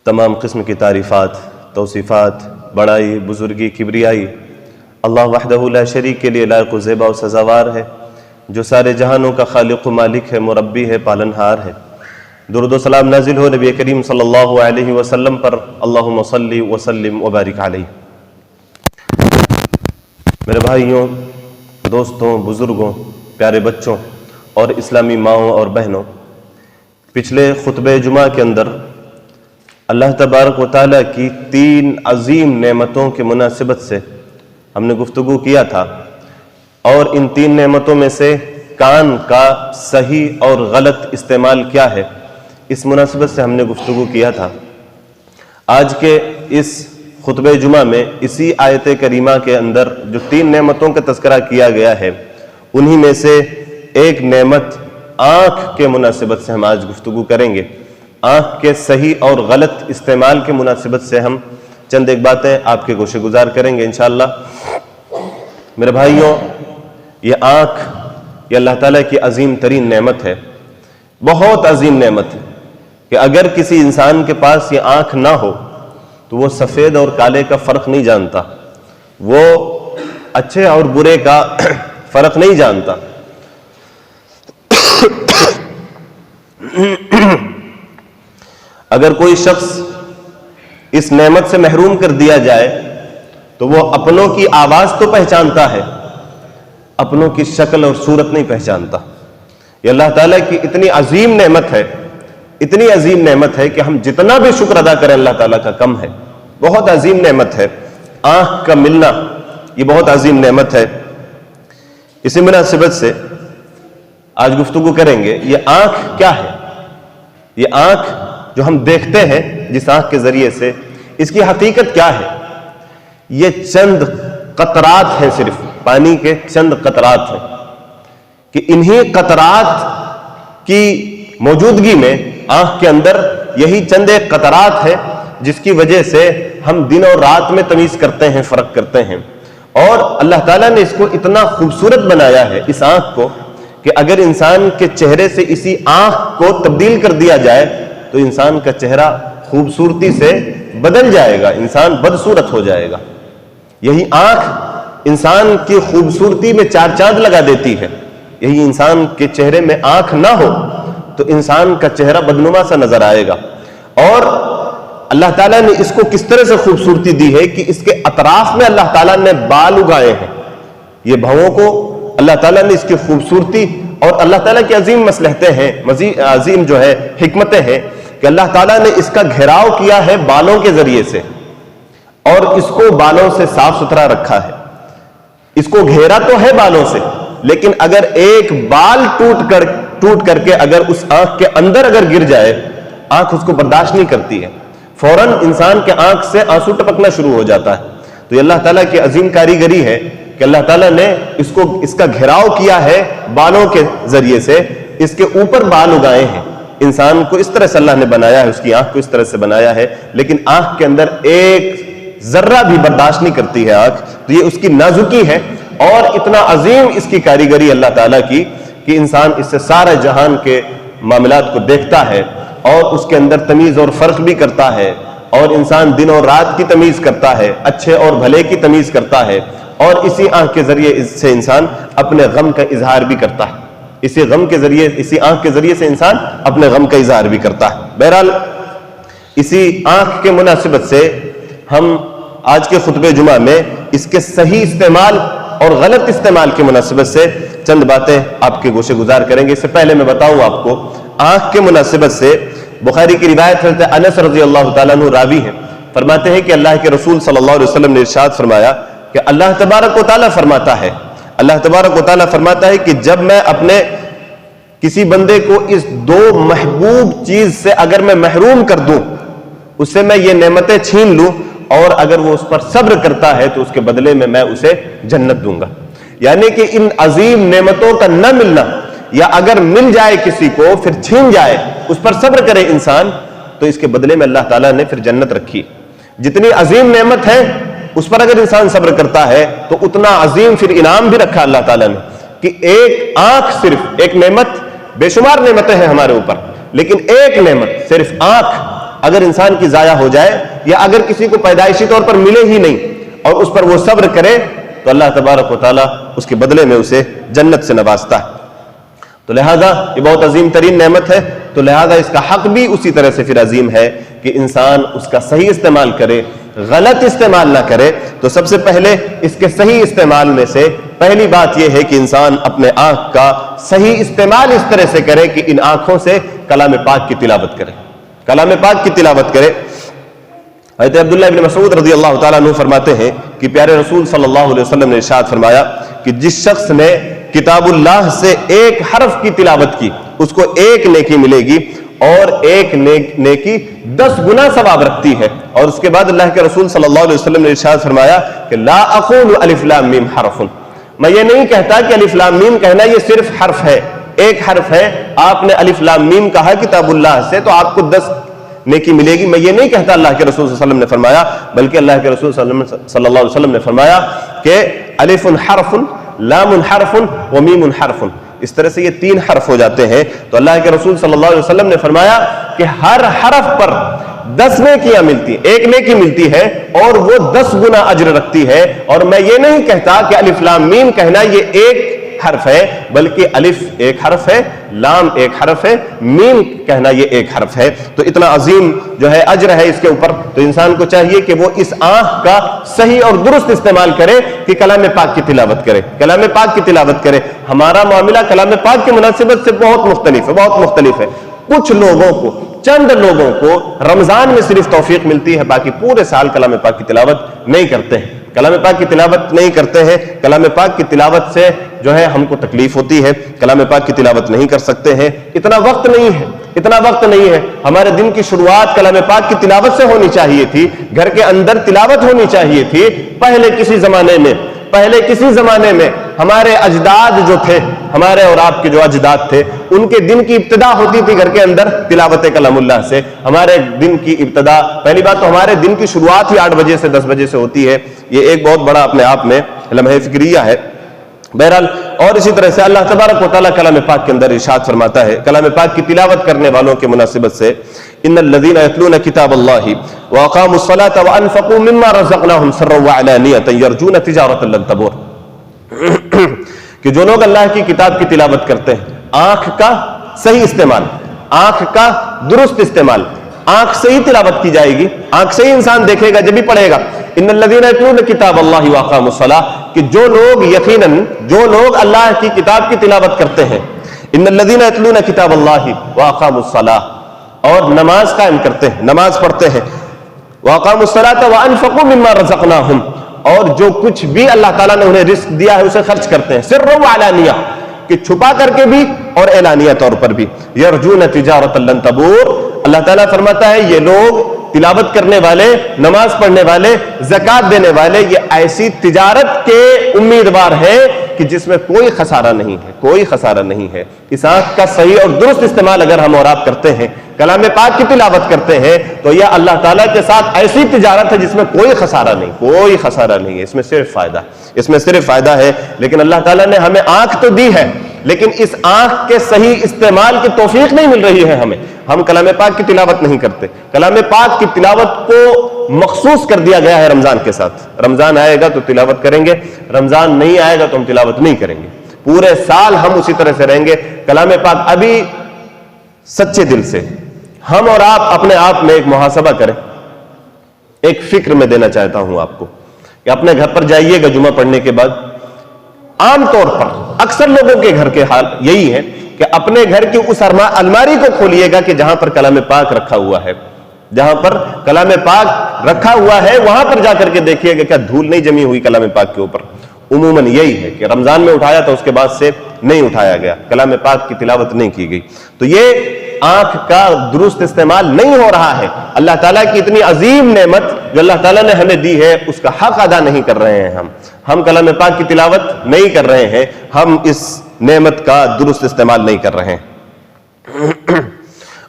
تمام قسم کی تعریفات، توصیفات، بڑائی، بزرگی، کبریائی اللہ وحدہ لا شریک کے لیے لائق و زیبا و سزاوار ہے، جو سارے جہانوں کا خالق و مالک ہے، مربی ہے، پالنہار ہے۔ درود و سلام نازل ہو نبی کریم صلی اللہ علیہ وسلم پر، اللہم صلی وسلم وبارک علیہ۔ میرے بھائیوں، دوستوں، بزرگوں، پیارے بچوں اور اسلامی ماؤں اور بہنوں، پچھلے خطبہ جمعہ کے اندر اللہ تبارک و تعالیٰ کی 3 عظیم نعمتوں کے مناسبت سے ہم نے گفتگو کیا تھا، اور ان 3 نعمتوں میں سے کان کا صحیح اور غلط استعمال کیا ہے، اس مناسبت سے ہم نے گفتگو کیا تھا۔ آج کے اس خطبہ جمعہ میں اسی آیت کریمہ کے اندر جو 3 نعمتوں کا تذکرہ کیا گیا ہے، انہی میں سے ایک نعمت آنکھ کے مناسبت سے ہم آج گفتگو کریں گے۔ آنکھ کے صحیح اور غلط استعمال کے مناسبت سے ہم چند ایک باتیں آپ کے گوشے گزار کریں گے انشاءاللہ۔ میرے بھائیوں، یہ آنکھ یہ اللہ تعالیٰ کی عظیم ترین نعمت ہے، بہت عظیم نعمت ہے کہ اگر کسی انسان کے پاس یہ آنکھ نہ ہو تو وہ سفید اور کالے کا فرق نہیں جانتا، وہ اچھے اور برے کا فرق نہیں جانتا۔ اگر کوئی شخص اس نعمت سے محروم کر دیا جائے تو وہ اپنوں کی آواز تو پہچانتا ہے، اپنوں کی شکل اور صورت نہیں پہچانتا۔ یہ اللہ تعالیٰ کی اتنی عظیم نعمت ہے، اتنی عظیم نعمت ہے کہ ہم جتنا بھی شکر ادا کریں اللہ تعالیٰ کا کم ہے۔ بہت عظیم نعمت ہے آنکھ کا ملنا، یہ بہت عظیم نعمت ہے۔ اسی مناسبت سے آج گفتگو کریں گے یہ آنکھ کیا ہے، یہ آنکھ جو ہم دیکھتے ہیں جس آنکھ کے ذریعے سے، اس کی حقیقت کیا ہے۔ یہ چند قطرات ہیں، صرف پانی کے چند قطرات ہیں، کہ انہی قطرات کی موجودگی میں آنکھ کے اندر یہی چند ایک قطرات ہیں جس کی وجہ سے ہم دن اور رات میں تمیز کرتے ہیں، فرق کرتے ہیں۔ اور اللہ تعالیٰ نے اس کو اتنا خوبصورت بنایا ہے، اس آنکھ کو، کہ اگر انسان کے چہرے سے اسی آنکھ کو تبدیل کر دیا جائے تو انسان کا چہرہ خوبصورتی سے بدل جائے گا، انسان بدصورت ہو جائے گا۔ یہی آنکھ انسان کی خوبصورتی میں 4 چاند لگا دیتی ہے۔ یہی انسان کے چہرے میں آنکھ نہ ہو تو انسان کا چہرہ بدنما سا نظر آئے گا۔ اور اللہ تعالیٰ نے اس کو کس طرح سے خوبصورتی دی ہے کہ اس کے اطراف میں اللہ تعالیٰ نے بال اگائے ہیں۔ یہ بھووں کو اللہ تعالیٰ نے اس کی خوبصورتی اور اللہ تعالیٰ کی عظیم مصلحتیں ہیں، عظیم جو ہے حکمتیں ہیں کہ اللہ تعالیٰ نے اس کا گھیراؤ کیا ہے بالوں کے ذریعے سے، اور اس کو بالوں سے صاف ستھرا رکھا ہے۔ اس کو گھیرا تو ہے بالوں سے، لیکن اگر ایک بال ٹوٹ کر کے اگر اس آنکھ کے اندر اگر گر جائے، آنکھ اس کو برداشت نہیں کرتی ہے، فوراً انسان کے آنکھ سے آنسو ٹپکنا شروع ہو جاتا ہے۔ تو یہ اللہ تعالیٰ کی عظیم کاریگری ہے کہ اللہ تعالیٰ نے اس کا گھیراؤ کیا ہے بالوں کے ذریعے سے، اس کے اوپر بال اگائے ہیں۔ انسان کو اس طرح سے اللہ نے بنایا ہے، اس کی آنکھ کو اس طرح سے بنایا ہے، لیکن آنکھ کے اندر ایک ذرہ بھی برداشت نہیں کرتی ہے آنکھ۔ تو یہ اس کی نازکی ہے، اور اتنا عظیم اس کی کاریگری اللہ تعالیٰ کی کہ انسان اس سے سارے جہان کے معاملات کو دیکھتا ہے، اور اس کے اندر تمیز اور فرق بھی کرتا ہے، اور انسان دن اور رات کی تمیز کرتا ہے، اچھے اور بھلے کی تمیز کرتا ہے، اور اسی آنکھ کے ذریعے سے انسان اپنے غم کا اظہار بھی کرتا ہے۔ اسی آنکھ کے ذریعے سے انسان اپنے غم کا اظہار بھی کرتا ہے۔ بہرحال اسی آنکھ کے مناسبت سے ہم آج کے خطبہ جمعہ میں اس کے صحیح استعمال اور غلط استعمال کے مناسبت سے چند باتیں آپ کے گوشے گزار کریں گے۔ اس سے پہلے میں بتاؤں آپ کو، آنکھ کے مناسبت سے بخاری کی روایت حضرت انس رضی اللہ تعالیٰ عنہ راوی ہیں، فرماتے ہیں کہ اللہ کے رسول صلی اللہ علیہ وسلم نے ارشاد فرمایا کہ اللہ تبارک و تعالیٰ فرماتا ہے کہ جب میں اپنے کسی بندے کو اس 2 محبوب چیز سے اگر میں محروم کر دوں، اس سے میں یہ نعمتیں چھین لوں، اور اگر وہ اس پر صبر کرتا ہے تو اس کے بدلے میں اسے جنت دوں گا۔ یعنی کہ ان عظیم نعمتوں کا نہ ملنا، یا اگر مل جائے کسی کو پھر چھین جائے، اس پر صبر کرے انسان، تو اس کے بدلے میں اللہ تعالیٰ نے پھر جنت رکھی۔ جتنی عظیم نعمت ہے اس پر اگر انسان صبر کرتا ہے تو اتنا عظیم پھر انعام بھی رکھا اللہ تعالیٰ نے، کہ ایک آنکھ، صرف ایک نعمت، بے شمار نعمتیں ہیں ہمارے اوپر، لیکن ایک نعمت صرف آنکھ، اگر انسان کی ضائع ہو جائے یا اگر کسی کو پیدائشی طور پر ملے ہی نہیں اور اس پر وہ صبر کرے تو اللہ تبارک و تعالیٰ اس کے بدلے میں اسے جنت سے نوازتا ہے. تو لہذا یہ بہت عظیم ترین نعمت ہے، تو لہذا اس کا حق بھی اسی طرح سے پھر عظیم ہے کہ انسان اس کا صحیح استعمال کرے، غلط استعمال نہ کرے. تو سب سے پہلے اس کے صحیح استعمال میں سے پہلی بات یہ ہے کہ انسان اپنے آنکھ کا صحیح استعمال اس طرح سے کرے کہ ان آنکھوں سے کلام پاک کی تلاوت کرے، کلام پاک کی تلاوت کرے. حضرت عبداللہ ابن مسعود رضی اللہ تعالیٰ عنہ فرماتے ہیں کہ پیارے رسول صلی اللہ علیہ وسلم نے ارشاد فرمایا کہ جس شخص نے کتاب اللہ سے ایک حرف کی تلاوت کی اس کو ایک نیکی ملے گی اور ایک نیکی 10 گنا ثواب رکھتی ہے. اور اس کے بعد اللہ کے رسول صلی اللہ علیہ وسلم نے ارشاد فرمایا کہ لا اقول الف لام میم حرف، میں یہ نہیں کہتا کہ الف لام میم کہنا یہ صرف حرف ہے، ایک حرف ہے. آپ نے الف لام میم کہا کتاب اللہ سے تو آپ کو 10 نیکی ملے گی، میں یہ نہیں کہتا اللہ کے رسول صلی اللہ علیہ وسلم نے فرمایا، بلکہ اللہ کے رسول صلی اللہ علیہ وسلم نے فرمایا کہ الف حرف لام حرف و میم حرف، اس طرح سے یہ 3 حرف ہو جاتے ہیں. تو اللہ کے رسول صلی اللہ علیہ وسلم نے فرمایا کہ ہر حرف پر 10 نیکیاں ملتی، ایک نیکی ملتی ہے اور وہ 10 گنا اجر رکھتی ہے. اور میں یہ نہیں کہتا کہ الف لام میم کہنا یہ ایک حرف ہے، بلکہ الف ایک حرف ہے، لام ایک حرف ہے، میم کہنا یہ ایک حرف ہے. تو اتنا عظیم جو ہے اجر ہے اس کے اوپر. تو انسان کو چاہیے کہ وہ اس آنکھ کا صحیح اور درست استعمال کرے کہ کلام پاک کی تلاوت کرے، کلام پاک کی تلاوت کرے. ہمارا معاملہ کلام پاک کی مناسبت سے بہت مختلف ہے، بہت مختلف ہے. کچھ لوگوں کو، چند لوگوں کو رمضان میں صرف توفیق ملتی ہے، باقی پورے سال کلام پاک کی تلاوت نہیں کرتے ہیں، کلام پاک کی تلاوت نہیں کرتے ہیں. کلام پاک کی تلاوت سے جو ہے ہم کو تکلیف ہوتی ہے، کلام پاک کی تلاوت نہیں کر سکتے ہیں، اتنا وقت نہیں ہے، اتنا وقت نہیں ہے. ہمارے دن کی شروعات کلام پاک کی تلاوت سے ہونی چاہیے تھی، گھر کے اندر تلاوت ہونی چاہیے تھی. پہلے کسی زمانے میں ہمارے اجداد جو تھے، ہمارے اور آپ کے جو اجداد تھے، ان کے دن کی ابتدا ہوتی تھی گھر کے اندر تلاوت کلام اللہ سے. ہمارے دن کی ابتدا، پہلی بات تو ہمارے دن کی شروعات ہی 8 بجے سے 10 بجے سے ہوتی ہے. یہ ایک بہت بڑا اپنے آپ میں لمحہ فکریہ ہے. بہرحال اور اسی طرح سے اللہ تبارک و تعالیٰ کلام پاک کے اندر ارشاد فرماتا ہے کلام پاک کی تلاوت کرنے والوں کے مناسبت سے، ان الذین یتلون کتاب اللہ واقاموا الصلاۃ وانفقوا مما رزقناہم سرا وعلانیۃ یرجون تجارۃ لن تبور، کہ جو لوگ اللہ کی کتاب کی تلاوت کرتے ہیں، آنکھ کا صحیح استعمال، آنکھ کا درست استعمال، آنکھ سے ہی تلاوت کی جائے گی، آنکھ سے ہی انسان دیکھے گا جب ہی پڑھے گا. ان الذین یتلون کتاب اللہ واقاموا الصلاۃ، کہ جو لوگ یقیناً جو لوگ اللہ کی کتاب کی تلاوت کرتے ہیں، ان الذین یتلون کتاب اللہ واقاموا الصلاۃ، اور نماز قائم کرتے ہیں، نماز پڑھتے ہیں، واقاموا الصلاۃ وانفقوا مما رزقناہم، اور جو کچھ بھی اللہ تعالیٰ نے انہیں رزق دیا ہے اسے خرچ کرتے ہیں، سرا وعلانیہ، کہ چھپا کر کے بھی اور اعلانیہ طور پر بھی. یرجون تجارۃ لن تبور، اللہ تعالیٰ فرماتا ہے یہ لوگ تلاوت کرنے والے، نماز پڑھنے والے، زکوٰۃ دینے والے، یہ ایسی تجارت کے امیدوار ہیں کہ جس میں کوئی خسارہ نہیں ہے، کوئی خسارہ نہیں ہے. اس آنکھ کا صحیح اور درست استعمال اگر ہم اور آپ کرتے ہیں، کلام پاک کی تلاوت کرتے ہیں، تو یہ اللہ تعالیٰ کے ساتھ ایسی تجارت ہے جس میں کوئی خسارہ نہیں، کوئی خسارہ نہیں ہے، اس میں صرف فائدہ، اس میں صرف فائدہ ہے. لیکن اللہ تعالیٰ نے ہمیں آنکھ تو دی ہے، لیکن اس آنکھ کے صحیح استعمال کی توفیق نہیں مل رہی ہے ہمیں. ہم کلام پاک کی تلاوت نہیں کرتے. کلام پاک کی تلاوت کو مخصوص کر دیا گیا ہے رمضان کے ساتھ. رمضان آئے گا تو تلاوت کریں گے، رمضان نہیں آئے گا تو ہم تلاوت نہیں کریں گے. پورے سال ہم اسی طرح سے رہیں گے. کلام پاک ابھی سچے دل سے ہم اور آپ اپنے آپ میں ایک محاسبہ کریں. ایک فکر میں دینا چاہتا ہوں آپ کو کہ اپنے گھر پر جائیے گا جمعہ پڑھنے کے بعد. عام طور پر اکثر لوگوں کے گھر کے حال یہی ہے کہ اپنے گھر کی اس الماری کو کھولیے گا کہ جہاں پر کلام پاک رکھا ہوا ہے، جہاں پر کلام پاک رکھا ہوا ہے وہاں پر جا کر کے دیکھیے گا کیا دھول نہیں جمی ہوئی کلام پاک کے اوپر. عموماً یہی ہے کہ رمضان میں اٹھایا تو اس کے بعد سے نہیں اٹھایا گیا، کلام پاک کی تلاوت نہیں کی گئی. تو یہ آنکھ کا درست استعمال نہیں ہو رہا ہے. اللہ تعالیٰ کی اتنی عظیم نعمت جو اللہ تعالیٰ نے ہمیں دی ہے اس کا حق ادا نہیں کر رہے ہیں. ہم کلام پاک کی تلاوت نہیں کر رہے ہیں، ہم اس نعمت کا درست استعمال نہیں کر رہے ہیں.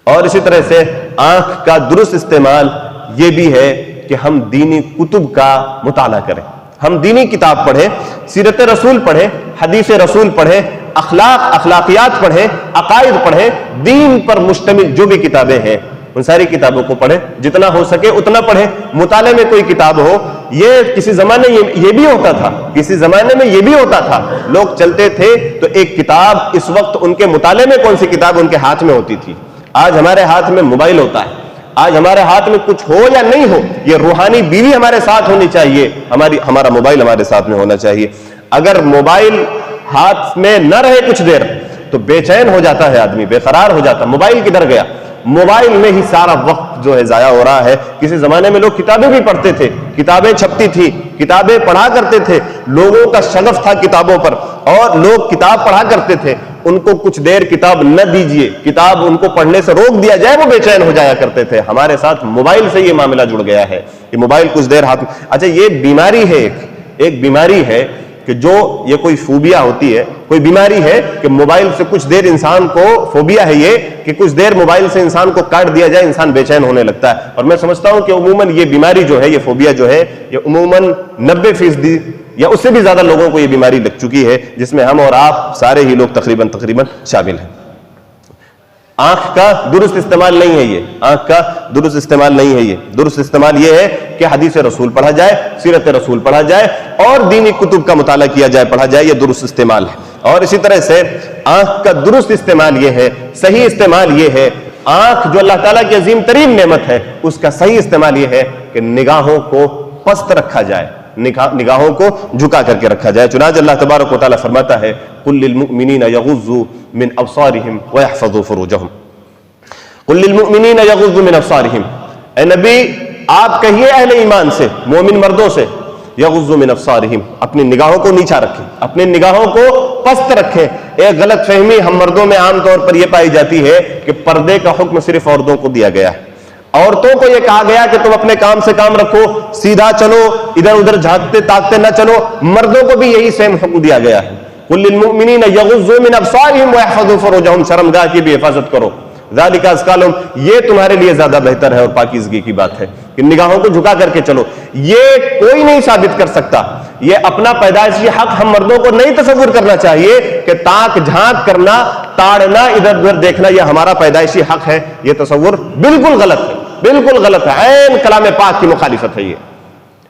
اور اسی طرح سے آنکھ کا درست استعمال یہ بھی ہے کہ ہم دینی کتب کا مطالعہ کریں. ہم دینی کتاب پڑھیں، سیرت رسول پڑھیں، حدیث رسول پڑھیں، اخلاقیات پڑھیں، عقائد پڑھیں، دین پر مشتمل جو بھی کتابیں ہیں ان ساری کتابوں کو پڑھیں، جتنا ہو سکے اتنا پڑھیں. مطالعے میں کوئی کتاب ہو، یہ کسی زمانے یہ بھی ہوتا تھا، کسی زمانے میں یہ بھی ہوتا تھا، لوگ چلتے تھے تو ایک کتاب اس وقت ان کے مطالعے میں کون سی کتاب ان کے ہاتھ میں ہوتی تھی. آج ہمارے ہاتھ میں موبائل ہوتا ہے، آج ہمارے ہاتھ میں کچھ ہو یا نہیں ہو، یہ روحانی بیوی ہمارے ساتھ ہونی چاہیے، ہمارا موبائل ہمارے ساتھ میں ہونا چاہیے. اگر موبائل ہاتھ میں نہ رہے کچھ دیر تو بے چین ہو جاتا ہے آدمی، بے قرار ہو جاتا. موبائل کدھر گیا؟ موبائل میں ہی سارا وقت جو ہے ضائع ہو رہا ہے. کسی زمانے میں لوگ کتابیں بھی پڑھتے تھے، کتابیں چھپتی تھی، کتابیں پڑھا کرتے تھے، لوگوں کا شغف تھا کتابوں پر اور لوگ کتاب پڑھا کرتے تھے. ان کو کچھ دیر کتاب نہ دیجیے، کتاب ان کو پڑھنے سے روک دیا جائے، وہ بے چین ہو جایا کرتے تھے. ہمارے ساتھ موبائل سے یہ معاملہ جڑ گیا ہے کہ موبائل کچھ دیر ہاتھ میں. اچھا، یہ بیماری ہے، ایک بیماری ہے کہ جو یہ کوئی فوبیا ہوتی ہے، کوئی بیماری ہے کہ موبائل سے کچھ دیر انسان کو، فوبیا ہے یہ کہ کچھ دیر موبائل سے انسان کو کاٹ دیا جائے انسان بے چین ہونے لگتا ہے. اور میں سمجھتا ہوں کہ عموماً یہ بیماری جو ہے، یہ فوبیا جو ہے، یہ عموماً 90% یا اس سے بھی زیادہ لوگوں کو یہ بیماری لگ چکی ہے، جس میں ہم اور آپ سارے ہی لوگ تقریباً شامل ہیں. آنکھ کا درست استعمال نہیں ہے، یہ آنکھ کا درست استعمال نہیں ہے. یہ درست استعمال یہ ہے کہ حدیث رسول پڑھا جائے، سیرت رسول پڑھا جائے اور دینی کتب کا مطالعہ کیا جائے، پڑھا جائے. یہ درست استعمال ہے. اور اسی طرح سے آنکھ کا درست استعمال یہ ہے، صحیح استعمال یہ ہے، آنکھ جو اللہ تعالیٰ کی عظیم ترین نعمت ہے، اس کا صحیح استعمال یہ ہے کہ نگاہوں کو پست رکھا جائے، نگاہوں کو جھکا کر کے رکھا جائے. چنانچہ اللہ تبارک و تعالیٰ فرماتا ہے قُلْ لِلْمُؤْمِنِينَ يَغُضُّوا مِنْ أَبْصَارِهِمْ وَيَحْفَظُوا فُرُوجَهُمْ. قُلْ لِلْمُؤْمِنِينَ يَغُضُّوا مِنْ أَبْصَارِهِمْ. اے نبی آپ کہیے اہل ایمان سے، مومن مردوں سے، یغضوا من ابصارہم، اپنی نگاہوں کو نیچا رکھیں، اپنی نگاہوں کو پست رکھیں. ایک غلط فہمی ہم مردوں میں عام طور پر یہ پائی جاتی ہے کہ پردے کا حکم صرف عورتوں کو دیا گیا ہے. عورتوں کو یہ کہا گیا کہ تم اپنے کام سے کام رکھو، سیدھا چلو، ادھر ادھر جھانکتے تاکتے نہ چلو. مردوں کو بھی یہی سیم حکم دیا گیا ہے. قُلْ لِلْمُؤْمِنِينَ يَغُضُّوا مِنْ أَبْصَارِهِمْ وَيَحْفَظُوا فُرُوجَهُمْ. شرمگاہ کی بھی حفاظت کرو. ذَلِكَ أَزْكَىٰ لَهُمْ. یہ تمہارے لیے زیادہ بہتر ہے اور پاکیزگی کی بات ہے کہ نگاہوں کو جھکا کر کے چلو. یہ کوئی نہیں ثابت کر سکتا، یہ اپنا پیدائشی حق ہم مردوں کو نہیں تصور کرنا چاہیے کہ تاک جھانک کرنا، تاڑنا، ادھر ادھر دیکھنا یہ ہمارا پیدائشی حق ہے. یہ تصور بالکل غلط ہے، بالکل غلط ہے، عین کلام پاک کی مخالفت ہے. یہ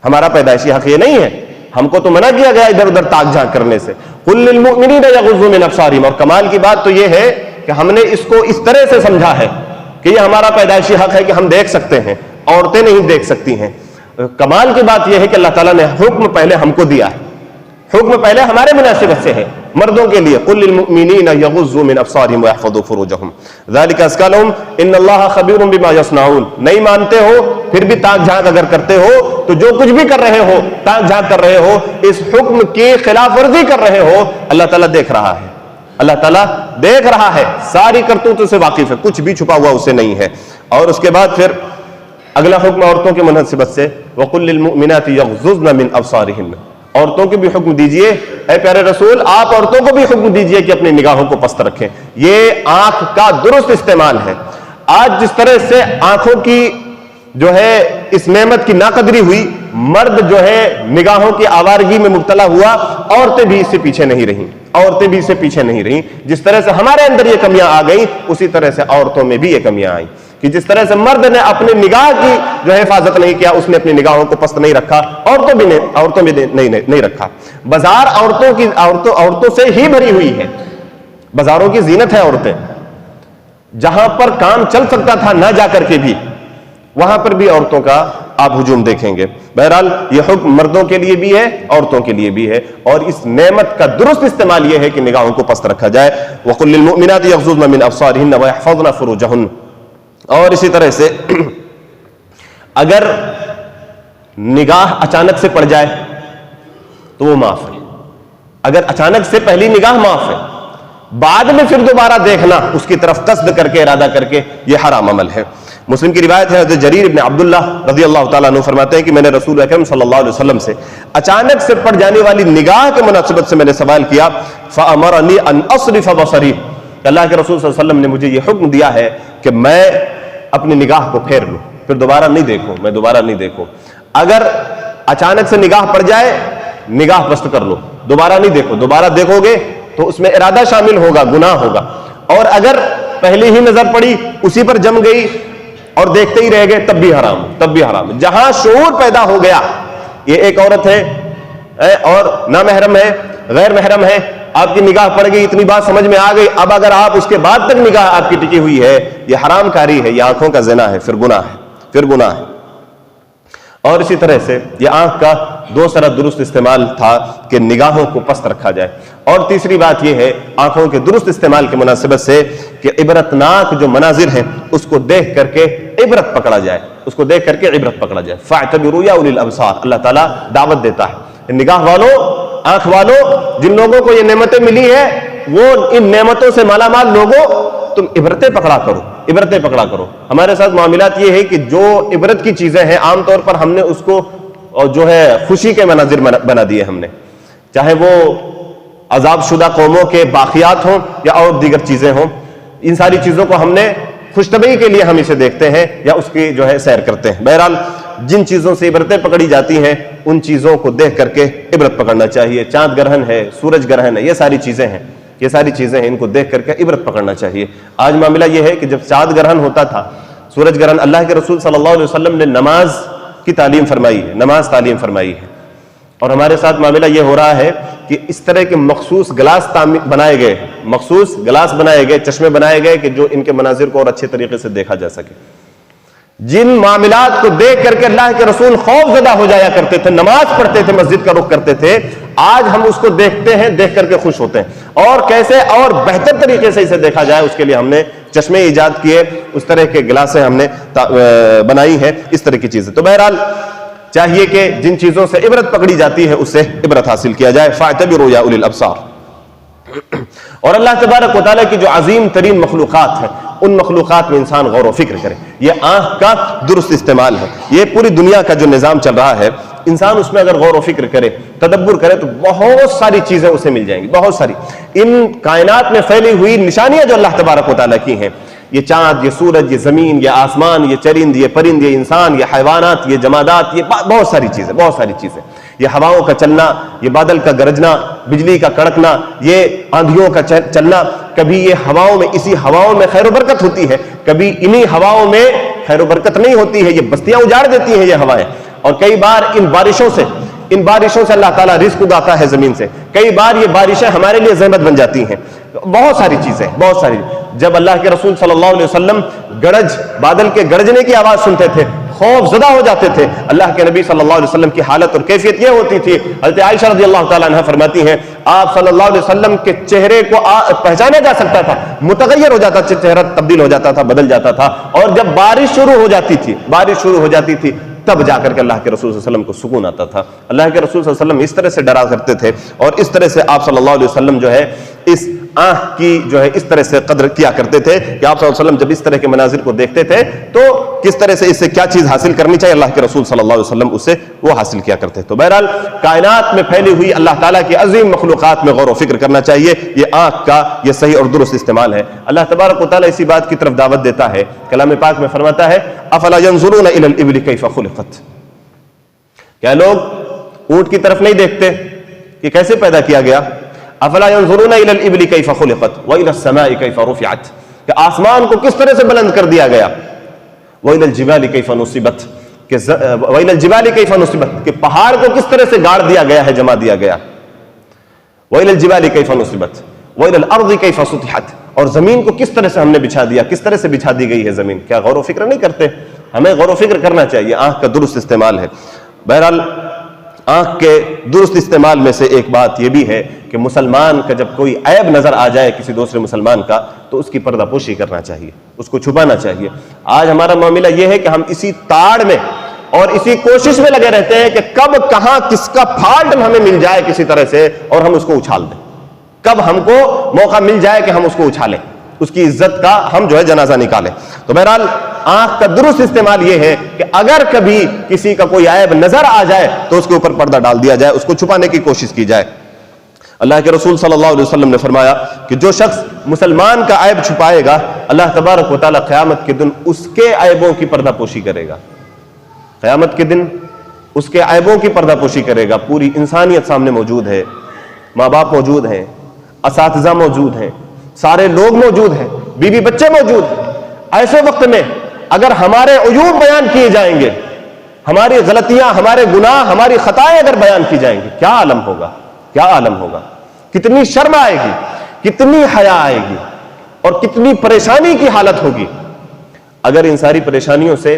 ہمارا پیدائشی حق یہ نہیں ہے. ہم کو تو منع کیا گیا ادھر ادھر تاک جھانک کرنے سے. قُلْ لِلْمُؤْمِنِينَ يَغُضُّوا مِنْ أَبْصَارِهِمْ. اور کمال کی بات تو یہ ہے کہ ہم نے اس کو اس طرح سے سمجھا ہے کہ یہ ہمارا پیدائشی حق ہے کہ ہم دیکھ سکتے ہیں، عورتیں نہیں دیکھ سکتی ہیں. کمال کی بات یہ ہے کہ اللہ تعالیٰ نے حکم پہلے ہم کو دیا ہے، حکم پہلے ہمارے مناسبت سے ہے مردوں کے لیے. قُلْ لِلْمُؤْمِنِينَ يَغُضُّوا مِنْ أَبْصَارِهِمْ وَيَحْفَظُوا فُرُوجَهُمْ ذَلِكَ أَزْكَىٰ لَهُمْ إِنَّ اللَّهَ خَبِيرٌ بِمَا يَصْنَعُونَ. نہیں مانتے ہو پھر بھی تاک جھانک اگر کرتے ہو تو جو کچھ بھی کر رہے ہو، تاک جھانک کر رہے ہو، اس حکم کی خلاف ورزی کر رہے ہو، اللہ تعالیٰ دیکھ رہا ہے. اللہ تعالیٰ دیکھ رہا ہے، ساری کرتوتوں سے واقف ہے، کچھ بھی چھپا ہوا اسے نہیں ہے. اور اس کے بعد پھر اگلا حکم عورتوں کے مناسبت سے وَقُلْ لِلْمُؤْمِنَاتِ يَغْضُضْنَ مِنْ أَبْصَارِهِنَّ. عورتوں کو بھی حکم دیجئے، اے پیارے رسول آپ عورتوں کو بھی حکم دیجئے کہ اپنی نگاہوں کو پست رکھیں. یہ آنکھ کا درست استعمال ہے. آج جس طرح سے آنکھوں کی جو ہے اس نعمت کی ناقدری ہوئی، مرد جو ہے نگاہوں کی آوارگی میں مبتلا ہوا، عورتیں بھی اس سے پیچھے نہیں رہیں، عورتیں بھی اس سے پیچھے نہیں رہیں. جس طرح سے ہمارے اندر یہ کمیاں آ گئیں اسی طرح سے عورتوں میں بھی یہ کمیاں آئیں کہ جس طرح سے مرد نے اپنی نگاہ کی جو ہے حفاظت نہیں کیا، اس نے اپنی نگاہوں کو پست نہیں رکھا، عورتوں بھی نہیں رکھا. بازار عورتوں سے ہی بھری ہوئی ہے، بازاروں کی زینت ہے عورتیں. جہاں پر کام چل سکتا تھا نہ جا کر کے بھی، وہاں پر بھی عورتوں کا آپ ہجوم دیکھیں گے. بہرحال یہ حکم مردوں کے لیے بھی ہے، عورتوں کے لیے بھی ہے، اور اس نعمت کا درست استعمال یہ ہے کہ نگاہوں کو پست رکھا جائے. وَقُلْ لِلْمُؤْمِنَاتِ يَغْضُضْنَ مِنْ أَبْصَارِهِنَّ وَيَحْفَظْنَ فُرُوجَهُنَّ. اور اسی طرح سے اگر نگاہ اچانک سے پڑ جائے تو وہ معاف ہے. اگر اچانک سے پہلی نگاہ معاف ہے، بعد میں پھر دوبارہ دیکھنا اس کی طرف قصد کر کے، ارادہ کر کے، یہ حرام عمل ہے. مسلم کی روایت ہے، حضرت جریر ابن عبداللہ رضی اللہ تعالیٰ عنہ فرماتے ہیں کہ میں نے رسول اکرم صلی اللہ علیہ وسلم سے اچانک سے پڑ جانے والی نگاہ کے مناسبت سے میں نے سوال کیا. فَأَمَرَنِي أَنْ أَصْرِفَ بَصَرِي. اللہ کے رسول صلی اللہ علیہ وسلم نے مجھے یہ حکم دیا ہے کہ میں اپنی نگاہ کو پھیر لوں، پھر دوبارہ نہیں دیکھوں، میں دوبارہ نہیں دیکھوں. اگر اچانک سے نگاہ پڑ جائے، نگاہ پست کر لو، دوبارہ نہیں دیکھو. دوبارہ دیکھو گے تو اس میں ارادہ شامل ہوگا، گناہ ہوگا. اور اگر پہلی ہی نظر پڑی، اسی پر جم گئی، اور دیکھتے ہی رہ گئے تب بھی حرام، تب بھی حرام. جہاں شعور پیدا ہو گیا، یہ ایک عورت ہے اور نامحرم ہے، غیر محرم ہے، آپ کی نگاہ پڑ گئی، اتنی بات سمجھ میں آ گئی، اب اگر آپ اس کے بعد تک نگاہ آپ کی ٹکی ہوئی ہے، یہ حرام کاری ہے، یہ آنکھوں کا زنا ہے، پھر گناہ ہے، پھر گناہ ہے. اور اسی طرح سے یہ آنکھ کا دوسرا درست استعمال تھا کہ نگاہوں کو پست رکھا جائے. اور تیسری بات یہ ہے آنکھوں کے درست استعمال کی مناسبت سے کہ عبرتناک جو مناظر ہیں اس کو دیکھ کر کے عبرت پکڑا جائے، اس کو دیکھ کر کے عبرت پکڑا جائے. فاعتبروا یا اولی الابصار، اللہ تعالیٰ دعوت دیتا ہے نگاہ والوں، آنکھ والوں، جن لوگوں کو یہ نعمتیں ملی ہے وہ ان نعمتوں سے مالا مال لوگوں، تم عبرتیں پکڑا کرو، عبرتیں پکڑا کرو. ہمارے ساتھ معاملات یہ ہے کہ جو عبرت کی چیزیں ہیں عام طور پر ہم نے اس کو جو ہے خوشی کے مناظر بنا دیے ہم نے، چاہے وہ عذاب شدہ قوموں کے باقیات ہوں یا اور دیگر چیزیں ہوں، ان ساری چیزوں کو ہم نے خوش طبعی کے لیے ہم اسے دیکھتے ہیں یا اس کی جو ہے سیر کرتے ہیں. بہرحال جن چیزوں سے عبرتیں پکڑی جاتی ہیں ان چیزوں کو دیکھ کر کے عبرت پکڑنا چاہیے. چاند گرہن ہے، سورج گرہن ہے، یہ ساری چیزیں ہیں، یہ ساری چیزیں ہیں، ان کو دیکھ کر کے عبرت پکڑنا چاہیے. آج معاملہ یہ ہے کہ جب چاند گرہن ہوتا تھا، سورج گرہن، اللہ کے رسول صلی اللہ علیہ وسلم نے نماز کی تعلیم فرمائی ہے، نماز تعلیم فرمائی ہے. اور ہمارے ساتھ معاملہ یہ ہو رہا ہے کہ اس طرح کے مخصوص گلاس بنائے گئے، مخصوص گلاس بنائے گئے، چشمے بنائے گئے کہ جو ان کے مناظر کو اور اچھے طریقے سے دیکھا جا سکے. جن معاملات کو دیکھ کر کے اللہ کے رسول خوف زدہ ہو جایا کرتے تھے، نماز پڑھتے تھے، مسجد کا رخ کرتے تھے، آج ہم اس کو دیکھتے ہیں، دیکھ کر کے خوش ہوتے ہیں. اور کیسے اور بہتر طریقے سے اسے دیکھا جائے اس کے لیے ہم نے چشمے ایجاد کیے، اس طرح کے گلاسیں ہم نے بنائی ہیں، اس طرح کی چیزیں. تو بہرحال چاہیے کہ جن چیزوں سے عبرت پکڑی جاتی ہے اس سے عبرت حاصل کیا جائے. فاعتبروا یا اولی الابصار. اور اللہ تبارک و تعالیٰ کی جو عظیم ترین مخلوقات ہیں ان مخلوقات میں انسان غور و فکر کرے. یہ آنکھ کا درست استعمال ہے، یہ پوری دنیا کا جو نظام چل رہا ہے، انسان اس میں اگر غور و فکر کرے، تدبر کرے تو بہت ساری چیزیں اسے مل جائیں گی، بہت ساری. ان کائنات میں پھیلی ہوئی نشانیاں جو اللہ تبارک و تعالیٰ کی ہیں، یہ چاند، یہ سورج، یہ زمین، یہ آسمان، یہ چرند، یہ پرند، یہ انسان، یہ حیوانات، یہ جمادات، یہ بہت ساری چیزیں، بہت ساری چیزیں. یہ ہواؤں کا چلنا، یہ بادل کا گرجنا، بجلی کا کڑکنا، یہ آندھیوں کا چلنا، کبھی یہ ہواؤں میں، اسی ہواؤں میں خیر و برکت ہوتی ہے، کبھی انہی ہواؤں میں خیر و برکت نہیں ہوتی ہے، یہ بستیاں اجاڑ دیتی ہیں یہ ہوائیں. اور کئی بار ان بارشوں سے اللہ تعالیٰ رزق اگاتا ہے زمین سے، کئی بار یہ بارشیں ہمارے لیے زحمت بن جاتی ہیں. بہت ساری چیزیں، بہت ساری. جب اللہ کے رسول صلی اللہ علیہ وسلم بادل کے گرجنے کی آواز سنتے تھے خوف زدہ ہو جاتے تھے. اللہ کے نبی صلی اللہ علیہ وسلم کی حالت اور کیفیت یہ ہوتی تھی، حضرت عائشہ رضی اللہ تعالیٰ عنہ فرماتی ہیں آپ صلی اللہ علیہ وسلم کے چہرے کو پہچانا جا سکتا تھا، متغیر ہو جاتا تھا، چہرہ تبدیل ہو جاتا تھا، بدل جاتا تھا. اور جب بارش شروع ہو جاتی تھی تب جا کر کے اللہ کے رسول صلی اللہ علیہ وسلم کو سکون آتا تھا. اللہ کے رسول صلی اللہ علیہ وسلم اس طرح سے ڈرا کرتے تھے اور اس طرح سے آپ صلی اللہ علیہ وسلم جو ہے اس آنکھ کی جو ہے اس طرح سے قدر کیا کرتے تھے کہ آپ صلی اللہ علیہ وسلم جب اس طرح کے مناظر کو دیکھتے تھے تو کس طرح سے اس سے کیا چیز حاصل کرنی چاہیے، اللہ کے رسول صلی اللہ علیہ وسلم اسے وہ حاصل کیا کرتے. تو بہرحال کائنات میں پھیلی ہوئی اللہ تعالیٰ کی عظیم مخلوقات میں غور و فکر کرنا چاہیے. یہ آنکھ کا یہ صحیح اور درست استعمال ہے. اللہ تبارک و تعالیٰ اسی بات کی طرف دعوت دیتا ہے، کلام پاک میں فرماتا ہے افلا ينظرون الى الابل كيف خلقت. کیا لوگ اونٹ کی طرف نہیں دیکھتے کہ کیسے پیدا کیا گیا؟ افلا ينظرون الى الابل كيف خلقت والى السماء كيف رفعت. کہ آسمان کو کس طرح سے بلند کر دیا گیا. والى الجبال كيف نصبت. کہ والى الجبال كيف نصبت. کہ پہاڑ کو کس طرح سے گاڑ دیا گیا ہے، جما دیا گیا. والى الجبال كيف نصبت والى الارض كيف سطحت. اور زمین کو کس طرح سے ہم نے بچھا دیا، کس طرح سے بچھا دی گئی ہے زمین. کیا غور و فکر نہیں کرتے؟ ہمیں غور و فکر کرنا چاہیے. آنکھ کا درست استعمال ہے. بہرحال آنکھ کے درست استعمال میں سے ایک بات یہ بھی ہے کہ مسلمان کا جب کوئی عیب نظر آ جائے کسی دوسرے مسلمان کا تو اس کی پردہ پوشی کرنا چاہیے، اس کو چھپانا چاہیے. آج ہمارا معاملہ یہ ہے کہ ہم اسی تاڑ میں اور اسی کوشش میں لگے رہتے ہیں کہ کب کہاں کس کا فالٹ ہمیں مل جائے کسی طرح سے اور ہم اس کو اچھال دیں، کب ہم کو موقع مل جائے کہ ہم اس کو اچھالیں، اس کی عزت کا ہم جو ہے جنازہ نکالیں. تو بہرحال آنکھ کا درست استعمال یہ ہے کہ اگر کبھی کسی کا کوئی عیب نظر آ جائے تو اس کے اوپر پردہ ڈال دیا جائے، اس کو چھپانے کی کوشش کی جائے. اللہ کے رسول صلی اللہ علیہ وسلم نے فرمایا کہ جو شخص مسلمان کا عیب چھپائے گا اللہ تبارک و تعالیٰ قیامت کے دن اس کے عیبوں کی پردہ پوشی کرے گا. قیامت کے دن اس کے عیبوں کی پردہ پوشی کرے گا. پوری انسانیت سامنے موجود ہے، ماں باپ موجود ہیں، اساتذہ موجود ہیں، سارے لوگ موجود ہیں، بیوی بچے موجود ہیں. ایسے وقت میں اگر ہمارے عیوب بیان کیے جائیں گے، ہماری غلطیاں، ہمارے گناہ، ہماری خطائیں اگر بیان کی جائیں گی، کیا عالم ہوگا، کیا عالم ہوگا، کتنی شرم آئے گی، کتنی حیا آئے گی، اور کتنی پریشانی کی حالت ہوگی۔ اگر ان ساری پریشانیوں سے،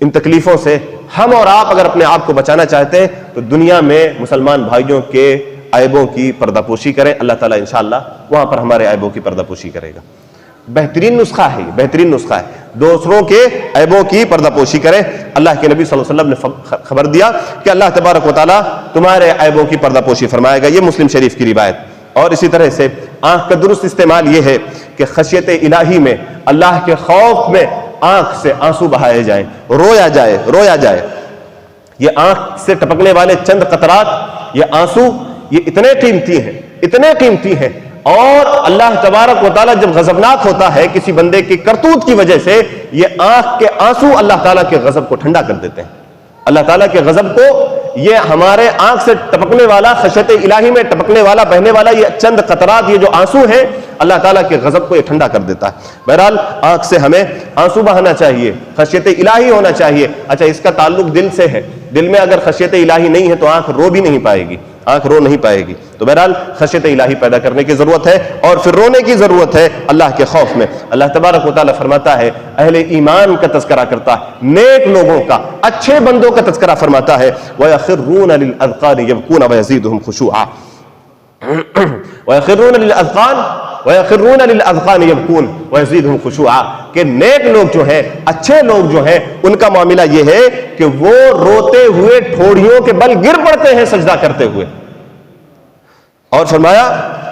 ان تکلیفوں سے ہم اور آپ اگر اپنے آپ کو بچانا چاہتے ہیں تو دنیا میں مسلمان بھائیوں کے عیبوں کی پردہ پوشی کریں۔ اللہ تعالیٰ انشاءاللہ وہاں پر ہمارے عیبوں کی پردہ پوشی کرے گا۔ بہترین نسخہ ہے، بہترین نسخہ ہے، دوسروں کے عیبوں کی پردہ پوشی کرے۔ اللہ کے نبی صلی اللہ علیہ وسلم نے خبر دیا کہ اللہ تبارک و تعالیٰ تمہارے عیبوں کی پردہ پوشی فرمائے گا، یہ مسلم شریف کی روایت۔ اور اسی طرح سے آنکھ کا درست استعمال یہ ہے کہ خشیت الہی میں، اللہ کے خوف میں آنکھ سے آنسو بہائے جائیں، رویا جائے، رویا جائے۔ یہ آنکھ سے ٹپکنے والے چند قطرات، یہ آنسو، یہ اتنے قیمتی ہیں، اتنے قیمتی ہیں۔ اور اللہ تبارک و تعالیٰ جب غضبناک ہوتا ہے کسی بندے کی کرتوت کی وجہ سے، یہ آنکھ کے آنسو اللہ تعالیٰ کے غضب کو ٹھنڈا کر دیتے ہیں۔ اللہ تعالیٰ کے غضب کو یہ ہمارے آنکھ سے ٹپکنے والا، خشیت الہی میں ٹپکنے والا، بہنے والا یہ چند قطرات، یہ جو آنسو ہیں، اللہ تعالیٰ کے غضب کو یہ ٹھنڈا کر دیتا ہے۔ بہرحال آنکھ سے ہمیں آنسو بہانا چاہیے، خشیت الہی ہونا چاہیے۔ اچھا، اس کا تعلق دل سے ہے، دل میں اگر خشیت الہی نہیں ہے تو آنکھ رو بھی نہیں پائے گی، آنکھ رو نہیں پائے گی۔ تو بہرحال خشیت الہی پیدا کرنے کی ضرورت ہے، اور پھر رونے کی ضرورت ہے اللہ کے خوف میں۔ اللہ تبارک و تعالیٰ فرماتا ہے، اہل ایمان کا تذکرہ کرتا ہے، نیک لوگوں کا، اچھے بندوں کا تذکرہ فرماتا ہے، وَيَخِرُّونَ لِلْأَذْقَانِ يَبْكُونَ وَيَزِيدُهُمْ خُشُوعًا وَيَخِرُّونَ لِلْأَذْقَانِ يَبْكُونَ وَيَزِيدُهُمْ خُشُوعًا، کہ نیک لوگ جو ہیں، اچھے لوگ جو ہیں، ان کا معاملہ یہ ہے کہ وہ روتے ہوئے ٹھوڑیوں کے بل گر پڑتے ہیں سجدہ کرتے ہوئے۔ اور فرمایا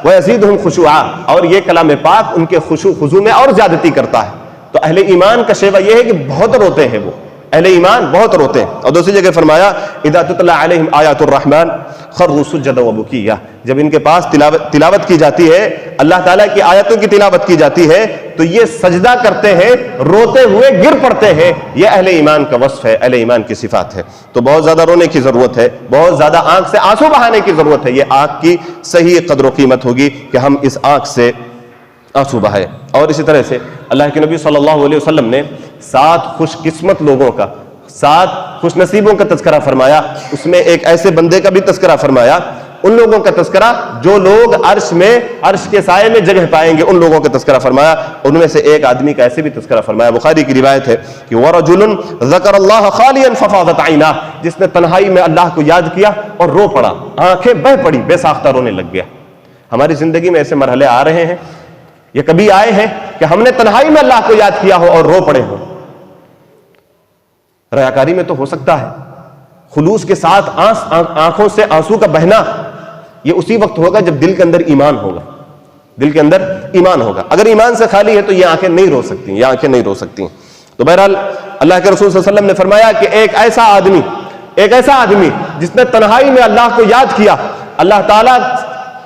وَيَزِيدُهُمْ خُشُوعًا، اور یہ کلام پاک ان کے خشوع خضوع میں اور زیادتی کرتا ہے۔ تو اہل ایمان کا شیوہ یہ ہے کہ بہت روتے ہیں، وہ اہل ایمان بہت روتے ہیں۔ اور دوسری جگہ فرمایا اذا تتلى عليهم آیات الرحمن خروا سجدا وبكيا، جب ان کے پاس تلاوت کی جاتی ہے، اللہ تعالیٰ کی آیتوں کی تلاوت کی جاتی ہے تو یہ سجدہ کرتے ہیں، روتے ہوئے گر پڑتے ہیں۔ یہ اہل ایمان کا وصف ہے، اہل ایمان کی صفات ہے۔ تو بہت زیادہ رونے کی ضرورت ہے، بہت زیادہ آنکھ سے آنسو بہانے کی ضرورت ہے۔ یہ آنکھ کی صحیح قدر و قیمت ہوگی کہ ہم اس آنکھ سے آنسو بہائے۔ اور اسی طرح سے اللہ کے نبی صلی اللہ علیہ وسلم نے 7 خوش قسمت لوگوں کا، 7 خوش نصیبوں کا تذکرہ فرمایا۔ اس میں ایک ایسے بندے کا بھی تذکرہ فرمایا، ان لوگوں کا تذکرہ جو لوگ عرش میں، عرش کے سائے میں جگہ پائیں گے، ان لوگوں کا تذکرہ فرمایا۔ ان میں سے ایک آدمی کا ایسے بھی تذکرہ فرمایا، بخاری کی روایت ہے کہ وَرَجُلٌ ذَكَرَ اللَّهَ خَالِيًا فَفَاضَتْ عَيْنَاهُ، جس نے تنہائی میں اللہ کو یاد کیا اور رو پڑا، آنکھیں بہہ پڑی، بے ساختہ رونے لگ گیا۔ ہماری زندگی میں ایسے مرحلے آ رہے ہیں، یہ کبھی آئے ہیں کہ ہم نے تنہائی میں اللہ کو یاد کیا ہو اور رو پڑے ہوں؟ ریاکاری میں تو ہو سکتا ہے، خلوص کے ساتھ آنکھوں سے آنسو کا بہنا یہ اسی وقت ہوگا جب دل کے اندر ایمان ہوگا، دل کے اندر ایمان ہوگا۔ اگر ایمان سے خالی ہے تو یہ آنکھیں نہیں رو سکتی، یہ آنکھیں نہیں رو سکتی۔ تو بہرحال اللہ کے رسول صلی اللہ علیہ وسلم نے فرمایا کہ ایک ایسا آدمی جس نے تنہائی میں اللہ کو یاد کیا، اللہ تعالیٰ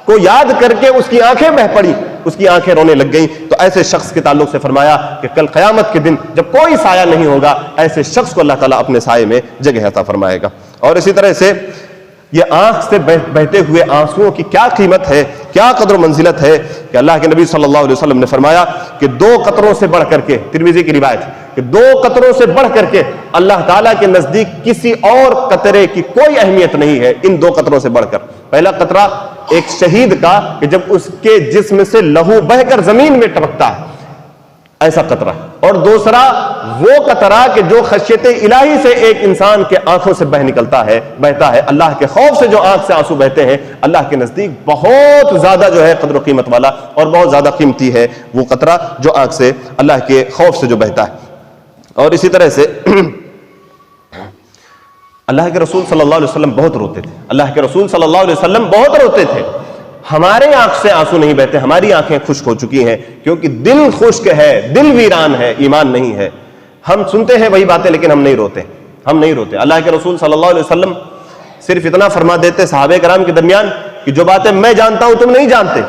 کو یاد کر کے اس کی آنکھیں بہہ پڑی، اس کی آنکھیں رونے لگ گئیں، تو ایسے شخص کے تعلق سے فرمایا کہ کل قیامت کے دن جب کوئی سایہ نہیں ہوگا، ایسے شخص کو اللہ تعالیٰ اپنے سائے میں جگہ عطا فرمائے گا۔ اور اسی طرح سے یہ آنکھ سے بہتے ہوئے آنسوؤں کی کیا قیمت ہے، کیا قدر و منزلت ہے کہ اللہ کے نبی صلی اللہ علیہ وسلم نے فرمایا کہ 2 قطروں سے بڑھ کر کے، ترمذی کی روایت کہ 2 قطروں سے بڑھ کر کے اللہ تعالیٰ کے نزدیک کسی اور قطرے کی کوئی اہمیت نہیں ہے ان 2 قطروں سے بڑھ کر۔ پہلا قطرہ ایک شہید کا کہ جب اس کے جسم سے لہو بہہ کر زمین میں ٹپکتا ہے، ایسا قطرہ، اور دوسرا وہ قطرہ کہ جو خشیت الہی سے ایک انسان کے آنکھوں سے بہتا ہے، اللہ کے خوف سے جو آنکھ سے آنسو بہتے ہیں، اللہ کے نزدیک بہت زیادہ جو ہے قدر و قیمت والا اور بہت زیادہ قیمتی ہے وہ قطرہ جو آنکھ سے اللہ کے خوف سے جو بہتا ہے۔ اور اسی طرح سے اللہ کے رسول صلی اللہ علیہ وسلم بہت روتے تھے، اللہ کے رسول صلی اللہ علیہ وسلم بہت روتے تھے۔ ہمارے آنکھ سے آنسو نہیں بہتے، ہماری آنکھیں خشک ہو چکی ہیں کیونکہ دل خشک ہے، دل ویران ہے، ایمان نہیں ہے۔ ہم سنتے ہیں وہی باتیں لیکن ہم نہیں روتے۔ اللہ کے رسول صلی اللہ علیہ وسلم صرف اتنا فرما دیتے صحابہ کرام کے درمیان کہ جو باتیں میں جانتا ہوں تم نہیں جانتے،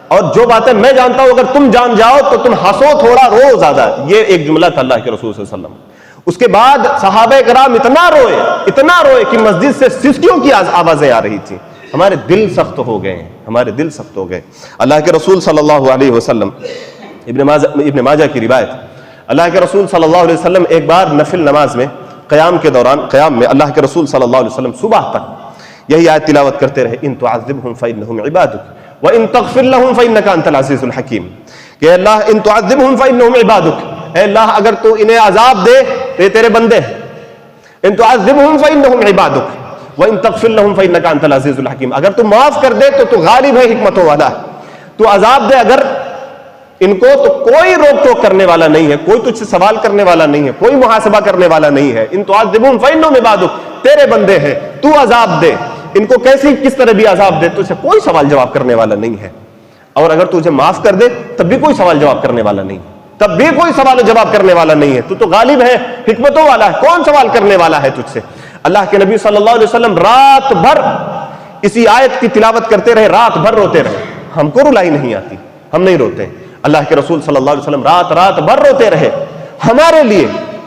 اور جو باتیں میں جانتا ہوں اگر تم جان جاؤ تو تم ہنسو تھوڑا، رو زیادہ۔ یہ ایک جملہ تھا اللہ کے رسول صلی اللہ علیہ وسلم۔ اس کے بعد صحابہ کرام اتنا روئے کہ مسجد سے سسکیوں کی آوازیں آ رہی تھیں۔ ہمارے دل سخت ہو گئے۔ اللہ کے رسول صلی اللہ علیہ وسلم، ابن ماجہ کی روایت، اللہ کے رسول صلی اللہ علیہ وسلم ایک بار نفل نماز میں قیام کے دوران، قیام میں اللہ کے رسول صلی اللہ علیہ وسلم صبح تک یہی آیت تلاوت کرتے رہے، ان تعذبہم فانہم عبادک وان تغفر لہم فانک انت العزیز الحکیم، کہ اللہ ان تعذبہم فانہم عبادک، اے اللہ اگر تو انہیں عذاب دے تو یہ تیرے بندے ہیں، ان تعذبہم فانہم عبادک وان تغفر لہم فانک انت العزیز الحکیم، اگر تو معاف کر دے تو غالب ہے، حکمتوں والا ہے، تو عذاب دے اگر ان کو تو کوئی روک ٹوک کرنے والا نہیں ہے، کوئی تجھ سے سوال کرنے والا نہیں ہے، کوئی محاسبہ کرنے والا نہیں ہے، ان تعذبہم فانہم عبادک، تیرے بندے ہیں، تو عذاب دے ان کو، کیسی کس طرح بھی عذاب دے، تجھ سے کوئی سوال جواب کرنے والا نہیں ہے، اور اگر تجھے معاف کر دے تب بھی کوئی سوال جواب کرنے والا نہیں، تب بھی کوئی سوال و جواب کرنے والا نہیں ہے، تو غالب ہے، حکمتوں والا ہے، کون سوال کرنے والا ہے تجھ سے۔ اللہ کے نبی صلی اللہ علیہ وسلم رات بھر اسی آیت کی تلاوت کرتے رہے، رات بھر روتے رہے، ہم کو رلائی نہیں آتی، ہم نہیں روتے، اللہ کے رسول صلی اللہ علیہ وسلم رات بھر روتے رہے، ہمارے لیے،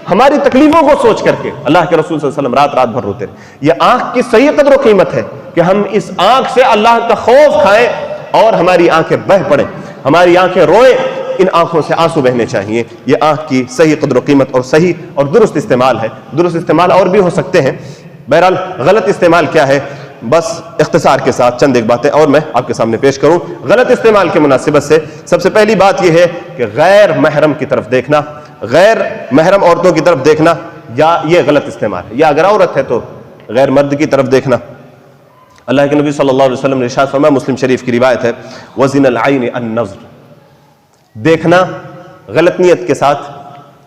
ہماری تکلیفوں کو سوچ کر کے اللہ کے رسول صلی اللہ علیہ وسلم رات بھر روتے رہے۔ یہ آنکھ کی صحیح قدر و قیمت ہے کہ ہم اس آنکھ سے اللہ کا خوف کھائیں اور ہماری آنکھیں بہہ پڑیں، ہماری آنکھیں روئیں، ان آنکھوں سے آنسو بہنے چاہیے۔ یہ آنکھ کی صحیح قدر و قیمت اور صحیح اور درست استعمال ہے۔ درست استعمال اور بھی ہو سکتے ہیں، بہرحال غلط استعمال کیا ہے، بس اختصار کے ساتھ چند ایک باتیں اور میں آپ کے سامنے پیش کروں۔ غلط استعمال کی مناسبت سے سب سے پہلی بات یہ ہے کہ غیر محرم کی طرف دیکھنا، غیر محرم عورتوں کی طرف دیکھنا، یا یہ غلط استعمال ہے، یا اگر عورت ہے تو غیر مرد کی طرف دیکھنا۔ اللہ کے نبی صلی اللہ علیہ وسلم نے ارشاد فرمایا، مسلم شریف کی روایت ہے، وَزِنَ الْعَيْنِ النَّظْرُ، دیکھنا غلط نیت کے ساتھ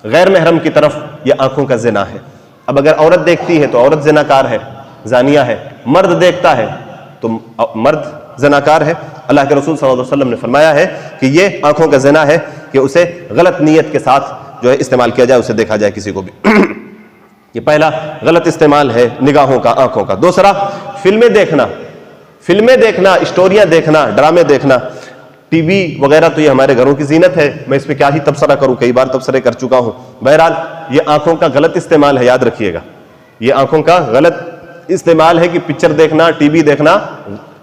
غیر محرم کی طرف، یہ آنکھوں کا زنا ہے۔ اب اگر عورت دیکھتی ہے تو عورت زناکار ہے، زانیہ ہے، مرد دیکھتا ہے تو مرد زناکار ہے۔ اللہ کے رسول صلی اللہ علیہ وسلم نے فرمایا ہے کہ یہ آنکھوں کا زنا ہے کہ اسے غلط نیت کے ساتھ جو ہے استعمال کیا جائے، اسے دیکھا جائے کسی کو بھی۔ یہ پہلا غلط استعمال ہے نگاہوں کا، آنکھوں کا۔ دوسرا، فلمیں دیکھنا، اسٹوریاں دیکھنا، ڈرامے دیکھنا، ٹی وی وغیرہ تو یہ ہمارے گھروں کی زینت ہے، میں اس پہ کیا ہی تبصرہ کروں، کئی بار تبصرے کر چکا ہوں۔ بہرحال یہ آنکھوں کا غلط استعمال ہے، یاد رکھیے گا، یہ آنکھوں کا غلط استعمال ہے کہ پکچر دیکھنا، ٹی وی دیکھنا،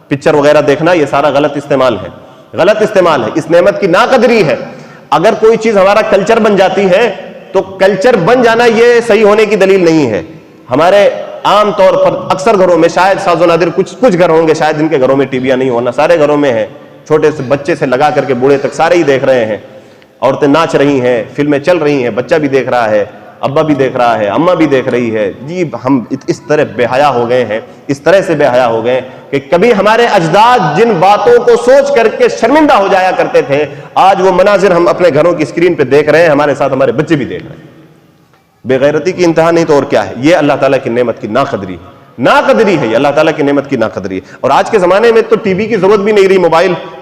پکچر وغیرہ دیکھنا، یہ سارا غلط استعمال ہے، غلط استعمال ہے، اس نعمت کی ناقدری ہے۔ اگر کوئی چیز ہمارا کلچر بن جاتی ہے تو کلچر بن جانا یہ صحیح ہونے کی دلیل نہیں ہے۔ ہمارے عام طور پر اکثر گھروں میں، شاید ساز و نادر کچھ گھر ہوں گے شاید جن کے گھروں میں ٹی ویاں نہیں ہونا، سارے گھروں میں ہے، چھوٹے سے بچے سے لگا کر کے بوڑھے تک سارے ہی دیکھ رہے ہیں، عورتیں ناچ رہی ہیں، فلمیں چل رہی ہیں، بچہ بھی دیکھ رہا ہے، ابا بھی دیکھ رہا ہے، اماں بھی دیکھ رہی ہے۔ جی ہم اس طرح بے حیا ہو گئے ہیں، اس طرح سے بے حیا ہو گئے کہ کبھی ہمارے اجداد جن باتوں کو سوچ کر کے شرمندہ ہو جایا کرتے تھے، آج وہ مناظر ہم اپنے گھروں کی اسکرین پہ دیکھ رہے ہیں، ہمارے ساتھ ہمارے بچے بھی دیکھ رہے ہیں۔ بے غیرتی کی انتہا نہیں تو اور کیا ہے، یہ اللہ تعالیٰ کی نعمت کی ناقدری ہے، ناقدری ہے، یہ اللہ تعالیٰ کی نعمت کی ناقدری ہے۔ اور آج کے زمانے میں تو ٹی وی کی ضرورت بھی نہیں رہی،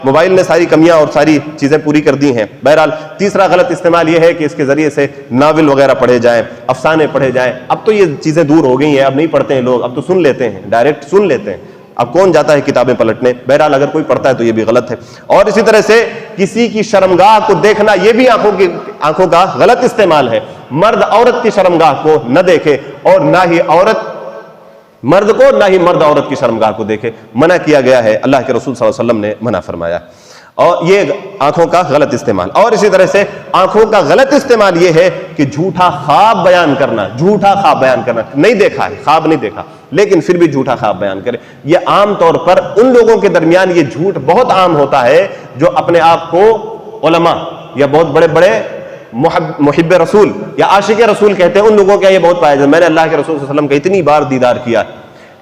موبائل نے ساری کمیاں اور ساری چیزیں پوری کر دی ہیں۔ بہرحال تیسرا غلط استعمال یہ ہے کہ اس کے ذریعے سے ناول وغیرہ پڑھے جائیں، افسانے پڑھے جائیں۔ اب تو یہ چیزیں دور ہو گئی ہیں، اب نہیں پڑھتے ہیں لوگ، اب تو سن لیتے ہیں، ڈائریکٹ سن لیتے ہیں، اب کون جاتا ہے کتابیں پلٹنے۔ بہرحال اگر کوئی پڑھتا ہے تو یہ بھی غلط ہے۔ اور اسی طرح سے کسی کی شرمگاہ کو دیکھنا، یہ بھی آنکھوں کا غلط استعمال ہے۔ مرد عورت کی شرمگاہ کو نہ دیکھے، اور نہ ہی عورت مرد کو، نہ ہی مرد عورت کی شرمگاہ کو دیکھے، منع کیا گیا ہے، اللہ کے رسول صلی اللہ علیہ وسلم نے منع فرمایا۔ اور یہ آنکھوں کا غلط استعمال۔ اور اسی طرح سے آنکھوں کا غلط استعمال یہ ہے کہ جھوٹا خواب بیان کرنا، نہیں دیکھا ہے، خواب نہیں دیکھا لیکن پھر بھی جھوٹا خواب بیان کرے۔ یہ عام طور پر ان لوگوں کے درمیان یہ جھوٹ بہت عام ہوتا ہے جو اپنے آپ کو علماء یا بہت بڑے بڑے محب رسول یا عاشق رسول کہتے ہیں، ان لوگوں کا یہ بہت پایا جاتا ہے، میں نے اللہ کے رسول صلی اللہ علیہ وسلم کا اتنی بار دیدار کیا،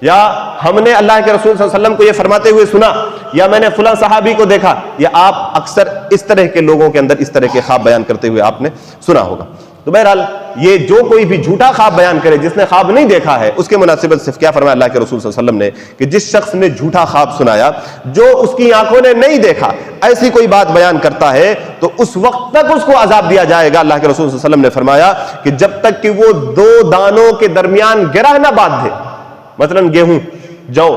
یا ہم نے اللہ کے رسول صلی اللہ علیہ وسلم کو یہ فرماتے ہوئے سنا، یا میں نے فلاں صحابی کو دیکھا۔ یا آپ اکثر اس طرح کے لوگوں کے اندر اس طرح کے خواب بیان کرتے ہوئے آپ نے سنا ہوگا۔ تو بہرحال یہ جو کوئی بھی جھوٹا خواب بیان کرے، جس نے خواب نہیں دیکھا ہے، اس کے مناسبت صرف کیا فرمایا اللہ کے رسول صلی اللہ علیہ وسلم نے کہ جس شخص نے جھوٹا خواب سنایا جو اس کی آنکھوں نے نہیں دیکھا، ایسی کوئی بات بیان کرتا ہے تو اس وقت تک اس کو عذاب دیا جائے گا۔ اللہ کے رسول صلی اللہ علیہ وسلم نے فرمایا کہ جب تک کہ وہ دو دانوں کے درمیان گرہ نہ باندھ دے، مثلا گیہوں جو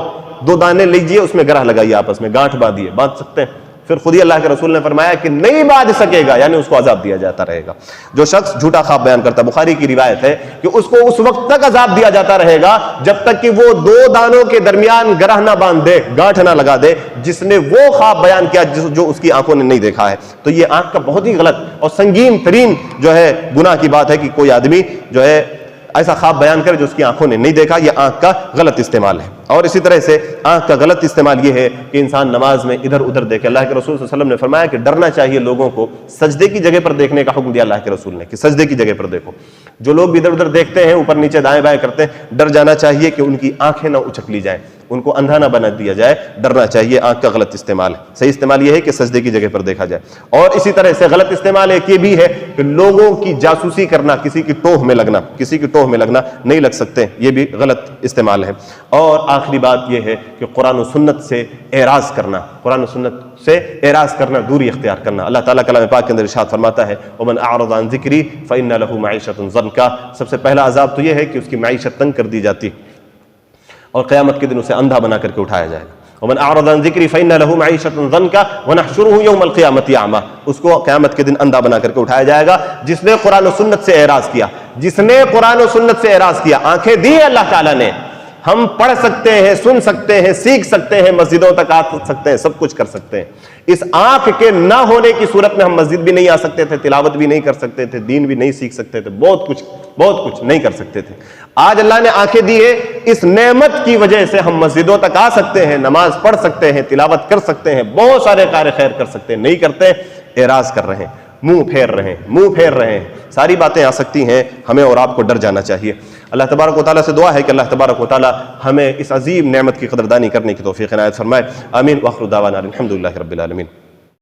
دو دانے لیجئے، اس میں گرہ لگائیے، آپس میں گانٹھ باندھیے، باندھ سکتے ہیں، پھر خود ہی اللہ کے رسول نے فرمایا کہ نہیں باندھ سکے گا، یعنی اس کو عذاب دیا جاتا رہے گا۔ جو شخص جھوٹا خواب بیان کرتا، بخاری کی روایت ہے کہ اس کو اس وقت تک عذاب دیا جاتا رہے گا جب تک کہ وہ دو دانوں کے درمیان گرہ نہ باندھ دے، گانٹھ نہ لگا دے، جس نے وہ خواب بیان کیا جو اس کی آنکھوں نے نہیں دیکھا ہے۔ تو یہ آنکھ کا بہت ہی غلط اور سنگین ترین جو ہے گناہ کی بات ہے کہ کوئی آدمی جو ہے ایسا خواب بیان کرے جو اس کی آنکھوں نے نہیں دیکھا۔ یہ آنکھ کا غلط استعمال ہے۔ اور اسی طرح سے آنکھ کا غلط استعمال یہ ہے کہ انسان نماز میں ادھر ادھر دیکھے۔ اللہ کے رسول صلی اللہ علیہ وسلم نے فرمایا کہ ڈرنا چاہیے لوگوں کو، سجدے کی جگہ پر دیکھنے کا حکم دیا اللہ کے رسول نے کہ سجدے کی جگہ پر دیکھو۔ جو لوگ بھی ادھر ادھر دیکھتے ہیں، اوپر نیچے دائیں بائیں کرتے ہیں، ڈر جانا چاہیے کہ ان کی آنکھیں نہ اچک لی جائیں، ان کو اندھا نہ بنا دیا جائے، ڈرنا چاہیے۔ آنکھ کا غلط استعمال ہے۔ صحیح استعمال یہ ہے کہ سجدے کی جگہ پر دیکھا جائے۔ اور اسی طرح سے غلط استعمال ایک یہ بھی ہے کہ لوگوں کی جاسوسی کرنا، کسی کی ٹوہ میں لگنا، کسی کی ٹوہ میں لگنا نہیں لگ سکتے، یہ بھی غلط استعمال ہے۔ اور آخری بات یہ ہے کہ قرآن و سنت سے اعراض کرنا، قرآن و سنت سے اعراض کرنا، دوری اختیار کرنا۔ اللہ تعالیٰ کلام پاک کے اندر ارشاد فرماتا ہے وَمَنْ أَعْرَضَ عَنْ ذِكْرِي فَإِنَّ لَهُ مَعِيشَةً ضَنْكًا۔ سب سے پہلا عذاب تو یہ ہے کہ اس کی معیشت تنگ کر دی جاتی اور قیامت کے دن اسے اندھا بنا کر کے اٹھایا جائے گا۔ وَمَنْ أَعْرَضَ عَنْ ذِكْرِي فَإِنَّ لَهُ مَعِيشَةً ضَنْكًا وَنَحْشُرُهُ يَوْمَ الْقِيَامَةِ أَعْمَىٰ۔ اس کو قیامت کے دن اندھا بنا کر کے اٹھایا جائے گا جس نے قرآن و سنت سے اعراض کیا، جس نے قرآن و سنت سے اعراض کیا۔ آنکھیں دی اللہ تعالیٰ نے، ہم پڑھ سکتے ہیں، سن سکتے ہیں، سیکھ سکتے ہیں، مسجدوں تک آ سکتے ہیں، سب کچھ کر سکتے ہیں۔ اس آنکھ کے نہ ہونے کی صورت میں ہم مسجد بھی نہیں آ سکتے تھے، تلاوت بھی نہیں کر سکتے تھے، دین بھی نہیں سیکھ سکتے تھے، بہت کچھ نہیں کر سکتے تھے۔ آج اللہ نے آنکھیں دی ہے، اس نعمت کی وجہ سے ہم مسجدوں تک آ سکتے ہیں، نماز پڑھ سکتے ہیں، تلاوت کر سکتے ہیں، بہت سارے کار خیر کر سکتے ہیں، نہیں کرتے، اعراض کر رہے ہیں، منہ پھیر رہے ہیں۔ ساری باتیں آ سکتی ہیں، ہمیں اور آپ کو ڈر جانا چاہیے۔ اللہ تبارک و تعالیٰ سے دعا ہے کہ اللہ تبارک و تعالیٰ ہمیں اس عظیم نعمت کی قدردانی کرنے کی توفیق عنایت فرمائے۔ آمین۔ وآخر دعوانا الحمد للہ رب العالمین۔